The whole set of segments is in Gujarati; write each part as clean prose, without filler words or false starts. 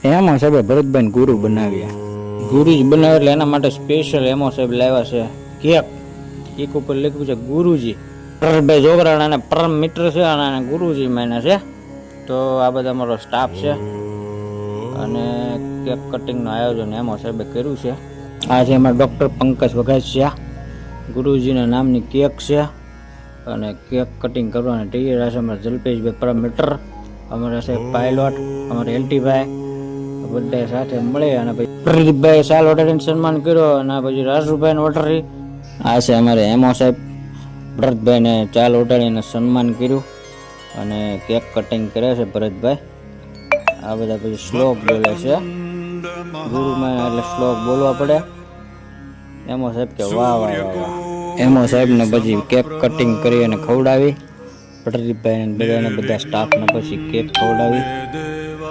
એમાં સાહેબ ભરતભાઈ ગુરુ બનાવ્યા. ગુરુજી બનાવે એટલે એના માટે સ્પેશિયલ એમો સાહેબ લાવ્યા છે કેક ઉપર લખ્યું છે ગુરુજી. ભરતભાઈ જોગરાણા પરમ મિત્ર છે અને ગુરુજી માન્યા છે. તો આ બધા અમારો સ્ટાફ છે અને કેક કટિંગનું આયોજન એમો સાહેબે કર્યું છે. આ છે એમાં ડૉક્ટર પંકજ વઘાસિયા. ગુરુજીના નામની કેક છે અને કેક કટિંગ કરવાની તૈયાર છે અમારા જલ્પેશભાઈ પરમ મિત્ર, અમારા સાહેબ પાયલોટ, અમારા એલટીભાઈ, બધા સાથે મળે અને પછી પ્રદીપભાઈ સાલ ઓટાડીને સન્માન કર્યો અને પછી રાજુભાઈને ઓટાડી. આ છે અમારે એમો સાહેબ ભરતભાઈને ચાલ ઓટાડીને સન્માન કર્યું અને કેક કટિંગ કરે છે ભરતભાઈ. આ બધા પછી શ્લોક બોલે છે ગુરુમાં, એટલે શ્લોક બોલવા પડે. એમો સાહેબ કે વાહ વાહ વાહ વાહ. એમો સાહેબને પછી કેક કટિંગ કરી અને ખવડાવી. પ્રદીપભાઈને બધાને બધા સ્ટાફને પછી કેક ખવડાવી.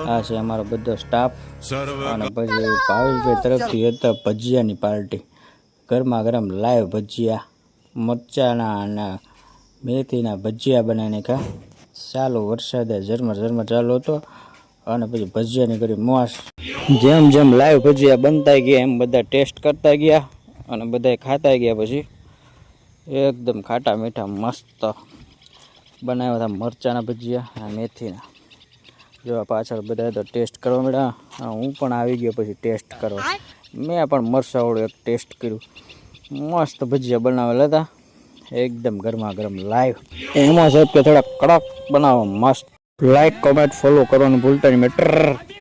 આ છે અમારો બધો સ્ટાફ. અને પછી ભાવેશભાઈ તરફથી હતા ભજીયાની પાર્ટી. ગરમા ગરમ લાઈવ ભજીયા, મરચાના અને મેથીના ભજીયા બનાવીને નાખ્યા. ચાલુ વરસાદે ઝરમર ઝરમર ચાલુ હતો અને પછી ભજીયાની કરી મોસ. જેમ જેમ લાઈવ ભજીયા બનતા ગયા એમ બધા ટેસ્ટ કરતા ગયા અને બધા ખાતા ગયા. પછી એકદમ ખાટા મીઠા મસ્ત બનાવ્યા હતા મરચાના ભજીયા અને મેથીના. જો પાછળ બધા તો ટેસ્ટ કરવા મળ્યા. હું પણ આવી ગયો પછી ટેસ્ટ કરવા. મેં પણ મરચાવાળું એક ટેસ્ટ કર્યું. મસ્ત ભજીયા બનાવેલા હતા એકદમ ગરમા ગરમ લાઈવ. એમાં સાહેબ કે થોડા કડક બનાવો મસ્ત. લાઈક કોમેન્ટ ફોલો કરવાનું ભૂલતા નહીં મેટર.